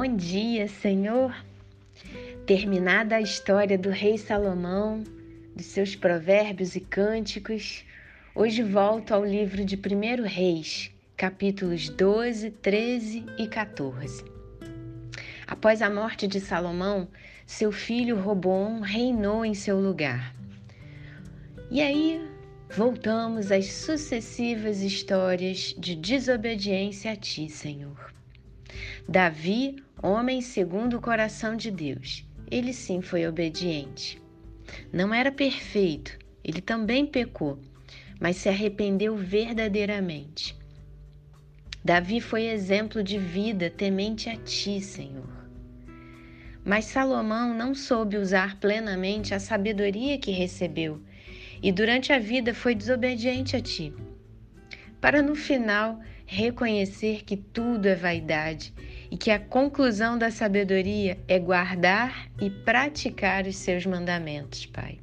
Bom dia, Senhor. Terminada a história do rei Salomão, dos seus provérbios e cânticos, hoje volto ao livro de 1 Reis, capítulos 12, 13 e 14. Após a morte de Salomão, seu filho Roboão reinou em seu lugar. E aí, voltamos às sucessivas histórias de desobediência a Ti, Senhor. Davi, homem segundo o coração de Deus, ele sim foi obediente. Não era perfeito, ele também pecou, mas se arrependeu verdadeiramente. Davi foi exemplo de vida temente a Ti, Senhor. Mas Salomão não soube usar plenamente a sabedoria que recebeu e durante a vida foi desobediente a Ti, para no final reconhecer que tudo é vaidade e que a conclusão da sabedoria é guardar e praticar os seus mandamentos, Pai.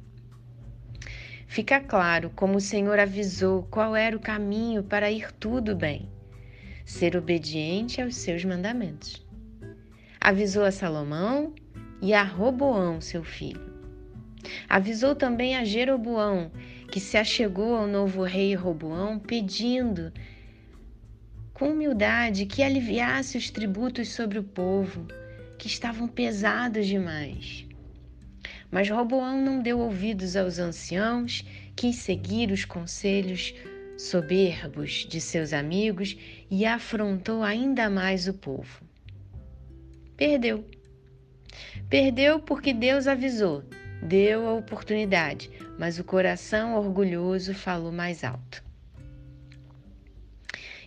Fica claro como o Senhor avisou qual era o caminho para ir tudo bem: ser obediente aos seus mandamentos. Avisou a Salomão e a Roboão, seu filho. Avisou também a Jeroboão, que se achegou ao novo rei Roboão pedindo com humildade que aliviasse os tributos sobre o povo, que estavam pesados demais. Mas Roboão não deu ouvidos aos anciãos, quis seguir os conselhos soberbos de seus amigos e afrontou ainda mais o povo. Perdeu. Perdeu porque Deus avisou, deu a oportunidade, mas o coração orgulhoso falou mais alto.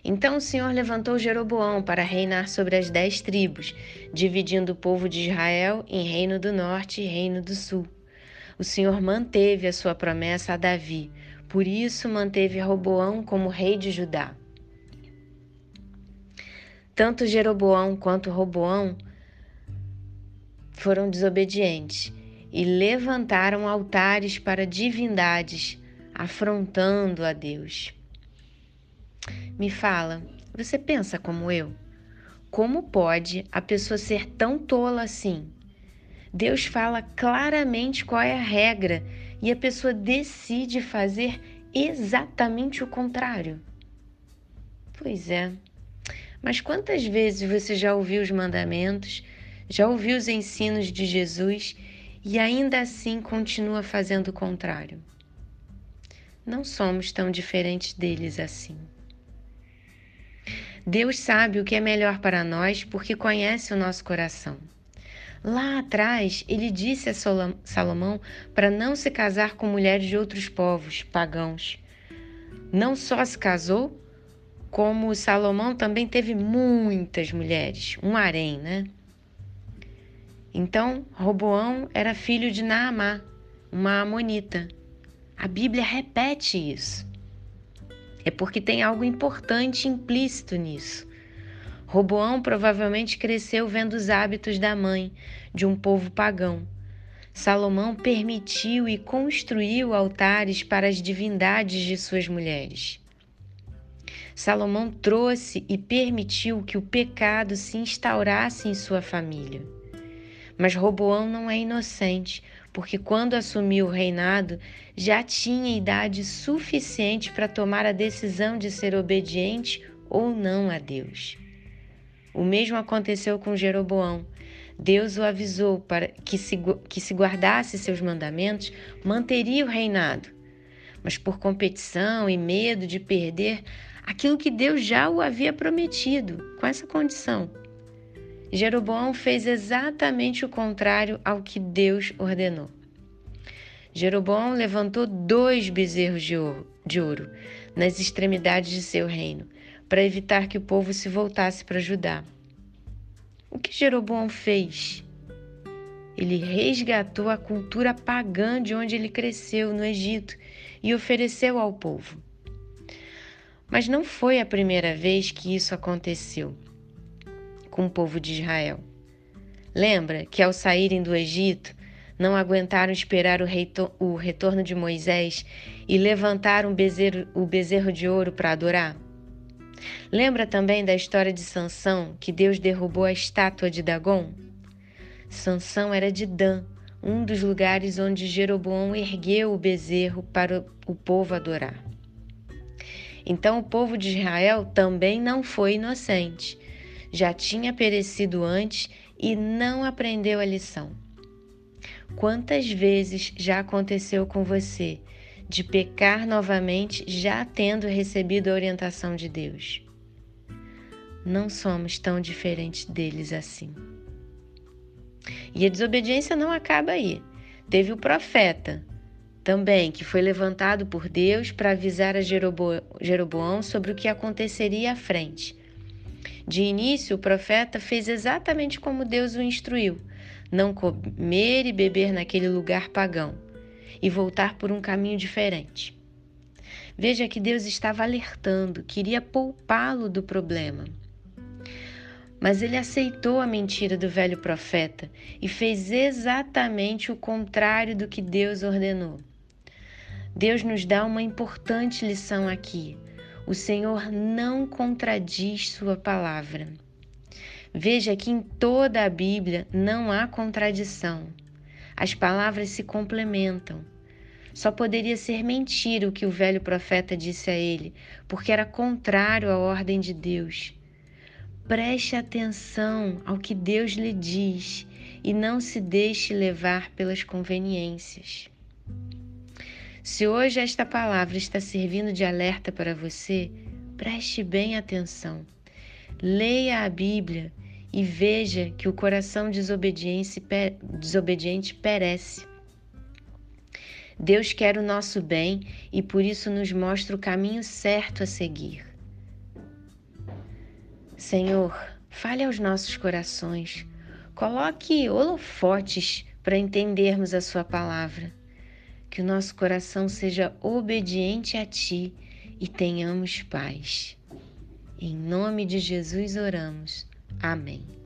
Então o Senhor levantou Jeroboão para reinar sobre as 10 tribos, dividindo o povo de Israel em reino do norte e reino do sul. O Senhor manteve a sua promessa a Davi, por isso manteve Roboão como rei de Judá. Tanto Jeroboão quanto Roboão foram desobedientes e levantaram altares para divindades, afrontando a Deus. Me fala, você pensa como eu? Como pode a pessoa ser tão tola assim? Deus fala claramente qual é a regra e a pessoa decide fazer exatamente o contrário. Pois é, mas quantas vezes você já ouviu os mandamentos, já ouviu os ensinos de Jesus e ainda assim continua fazendo o contrário? Não somos tão diferentes deles assim. Deus sabe o que é melhor para nós porque conhece o nosso coração. Lá atrás, ele disse a Salomão para não se casar com mulheres de outros povos pagãos. Não só se casou, como Salomão também teve muitas mulheres, um harém, né? Então, Roboão era filho de Naamá, uma amonita. A Bíblia repete isso. É porque tem algo importante implícito nisso. Roboão provavelmente cresceu vendo os hábitos da mãe, de um povo pagão. Salomão permitiu e construiu altares para as divindades de suas mulheres. Salomão trouxe e permitiu que o pecado se instaurasse em sua família. Mas Roboão não é inocente, porque quando assumiu o reinado, já tinha idade suficiente para tomar a decisão de ser obediente ou não a Deus. O mesmo aconteceu com Jeroboão. Deus o avisou para que se guardasse seus mandamentos, manteria o reinado. Mas por competição e medo de perder aquilo que Deus já o havia prometido, com essa condição, Jeroboão fez exatamente o contrário ao que Deus ordenou. Jeroboão levantou 2 bezerros de ouro nas extremidades de seu reino, para evitar que o povo se voltasse para Judá. O que Jeroboão fez? Ele resgatou a cultura pagã de onde ele cresceu, no Egito, e ofereceu ao povo. Mas não foi a primeira vez que isso aconteceu com o povo de Israel. Lembra que ao saírem do Egito, não aguentaram esperar o retorno de Moisés e levantaram o bezerro de ouro para adorar? Lembra também da história de Sansão, que Deus derrubou a estátua de Dagom? Sansão era de Dan, um dos lugares onde Jeroboão ergueu o bezerro para o povo adorar. Então o povo de Israel também não foi inocente. Já tinha perecido antes e não aprendeu a lição. Quantas vezes já aconteceu com você de pecar novamente já tendo recebido a orientação de Deus? Não somos tão diferentes deles assim. E a desobediência não acaba aí. Teve o profeta também, que foi levantado por Deus para avisar a Jeroboão sobre o que aconteceria à frente. De início, o profeta fez exatamente como Deus o instruiu: não comer e beber naquele lugar pagão e voltar por um caminho diferente. Veja que Deus estava alertando, queria poupá-lo do problema. Mas ele aceitou a mentira do velho profeta e fez exatamente o contrário do que Deus ordenou. Deus nos dá uma importante lição aqui. O Senhor não contradiz sua palavra. Veja que em toda a Bíblia não há contradição. As palavras se complementam. Só poderia ser mentira o que o velho profeta disse a ele, porque era contrário à ordem de Deus. Preste atenção ao que Deus lhe diz e não se deixe levar pelas conveniências. Se hoje esta palavra está servindo de alerta para você, preste bem atenção. Leia a Bíblia e veja que o coração desobediente perece. Deus quer o nosso bem e por isso nos mostra o caminho certo a seguir. Senhor, fale aos nossos corações, coloque holofotes para entendermos a sua palavra. Que o nosso coração seja obediente a Ti e tenhamos paz. Em nome de Jesus oramos. Amém.